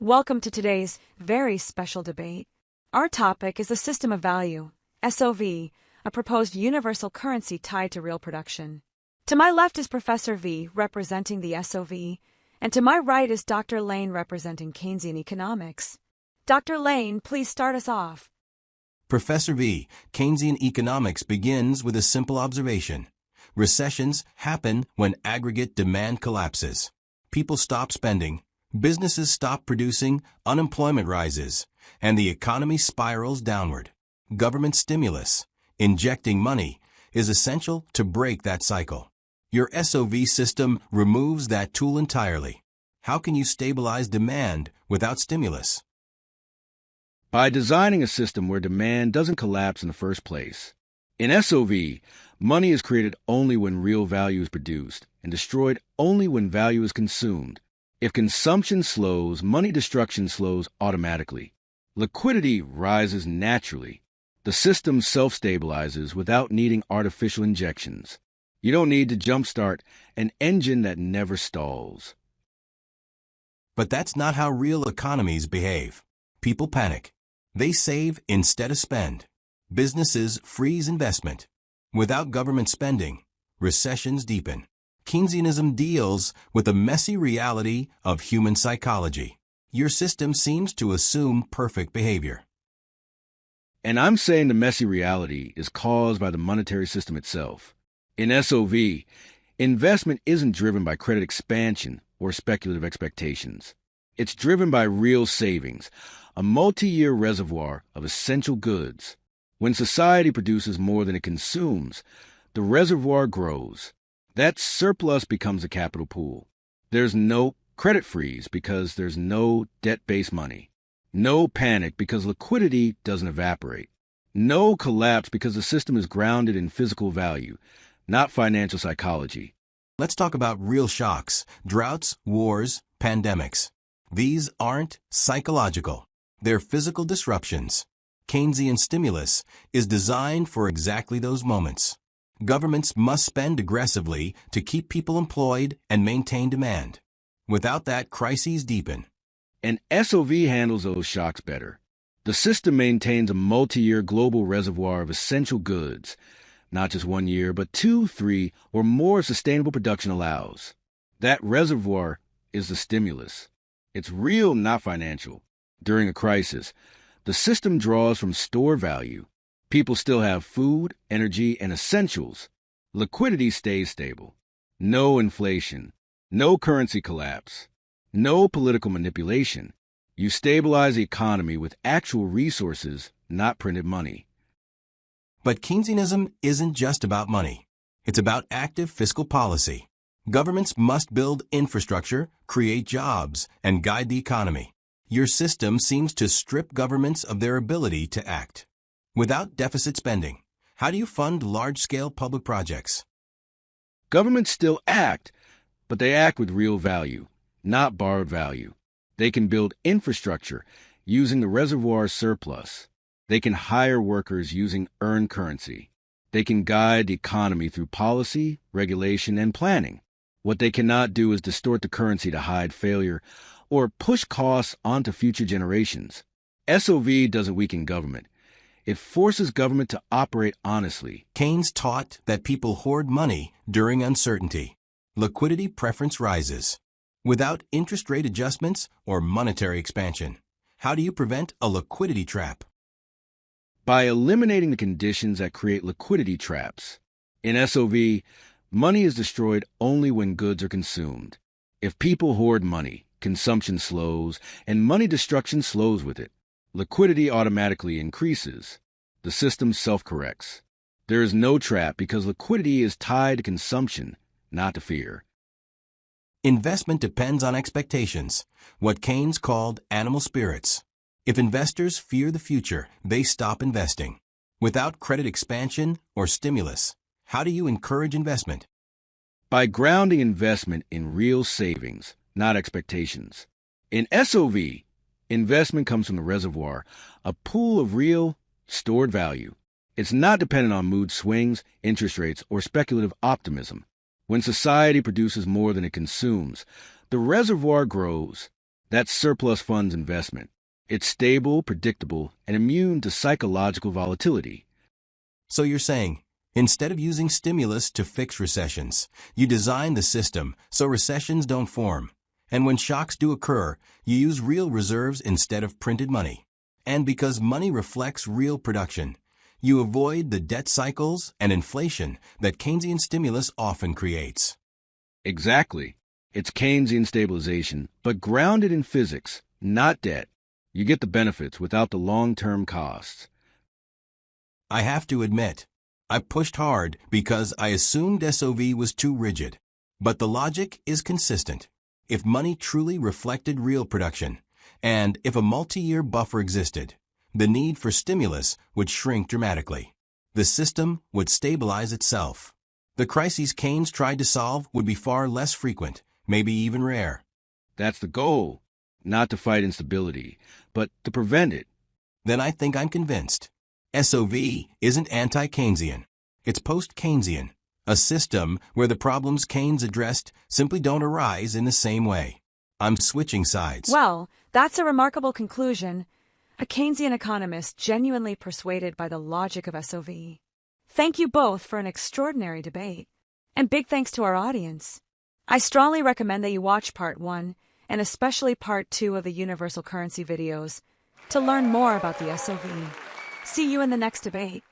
Welcome to today's very special debate. Our topic is the system of value, SOV, a proposed universal currency tied to real production. To my left is Professor V, representing the SOV, and to my right is Dr. Lane, representing Keynesian economics. Dr. Lane, please start us off. Professor V, Keynesian economics begins with a simple observation. Recessions happen when aggregate demand collapses. People stop spending, businesses stop producing, unemployment rises, and the economy spirals downward. Government stimulus, injecting money, is essential to break that cycle. Your SOV system removes that tool entirely. How can you stabilize demand without stimulus? By designing a system where demand doesn't collapse in the first place. In SOV, money is created only when real value is produced and destroyed only when value is consumed. If consumption slows, money destruction slows automatically. Liquidity rises naturally. The system self-stabilizes without needing artificial injections. You don't need to jumpstart an engine that never stalls. But that's not how real economies behave. People panic. They save instead of spend. Businesses freeze investment. Without government spending, recessions deepen. Keynesianism deals with the messy reality of human psychology. Your system seems to assume perfect behavior. And I'm saying the messy reality is caused by the monetary system itself. In SOV, investment isn't driven by credit expansion or speculative expectations. It's driven by real savings, a multi-year reservoir of essential goods. When society produces more than it consumes, the reservoir grows. That surplus becomes a capital pool. There's no credit freeze because there's no debt-based money. No panic because liquidity doesn't evaporate. No collapse because the system is grounded in physical value, not financial psychology. Let's talk about real shocks, droughts, wars, pandemics. These aren't psychological. They're physical disruptions. Keynesian stimulus is designed for exactly those moments. Governments must spend aggressively to keep people employed and maintain demand. Without that, crises deepen. And SOV handles those shocks better. The system maintains a multi-year global reservoir of essential goods. Not just 1 year, but 2, 3, or more sustainable production allows. That reservoir is the stimulus. It's real, not financial. During a crisis, the system draws from store value. People still have food, energy, and essentials. Liquidity stays stable. No inflation. No currency collapse. No political manipulation. You stabilize the economy with actual resources, not printed money. But Keynesianism isn't just about money. It's about active fiscal policy. Governments must build infrastructure, create jobs, and guide the economy. Your system seems to strip governments of their ability to act. Without deficit spending, how do you fund large-scale public projects? Governments still act, but they act with real value, not borrowed value. They can build infrastructure using the reservoir surplus. They can hire workers using earned currency. They can guide the economy through policy, regulation, and planning. What they cannot do is distort the currency to hide failure or push costs onto future generations. SOV doesn't weaken government. It forces government to operate honestly. Keynes taught that people hoard money during uncertainty. Liquidity preference rises. Without interest rate adjustments or monetary expansion, how do you prevent a liquidity trap? By eliminating the conditions that create liquidity traps. In SOV, money is destroyed only when goods are consumed. If people hoard money, consumption slows, and money destruction slows with it. Liquidity automatically increases. The system self-corrects. There is no trap because liquidity is tied to consumption, not to fear. Investment depends on expectations, what Keynes called animal spirits. If investors fear the future, they stop investing. Without credit expansion or stimulus, how do you encourage investment? By grounding investment in real savings, not expectations. In SOV, investment comes from the reservoir, a pool of real, stored value. It's not dependent on mood swings, interest rates, or speculative optimism. When society produces more than it consumes, the reservoir grows. That's surplus funds investment. It's stable, predictable, and immune to psychological volatility. So you're saying, instead of using stimulus to fix recessions, you design the system so recessions don't form. And when shocks do occur, you use real reserves instead of printed money. And because money reflects real production, you avoid the debt cycles and inflation that Keynesian stimulus often creates. Exactly. It's Keynesian stabilization, but grounded in physics, not debt. You get the benefits without the long-term costs. I have to admit, I pushed hard because I assumed SOV was too rigid. But the logic is consistent. If money truly reflected real production, and if a multi-year buffer existed, the need for stimulus would shrink dramatically. The system would stabilize itself. The crises Keynes tried to solve would be far less frequent, maybe even rare. That's the goal, not to fight instability, but to prevent it. Then I think I'm convinced. SOV isn't anti-Keynesian. It's post-Keynesian, a system where the problems Keynes addressed simply don't arise in the same way. I'm switching sides. Well, that's a remarkable conclusion. A Keynesian economist genuinely persuaded by the logic of SOV. Thank you both for an extraordinary debate. And big thanks to our audience. I strongly recommend that you watch Part 1 and especially Part 2 of the Universal Currency videos to learn more about the SOV. See you in the next debate.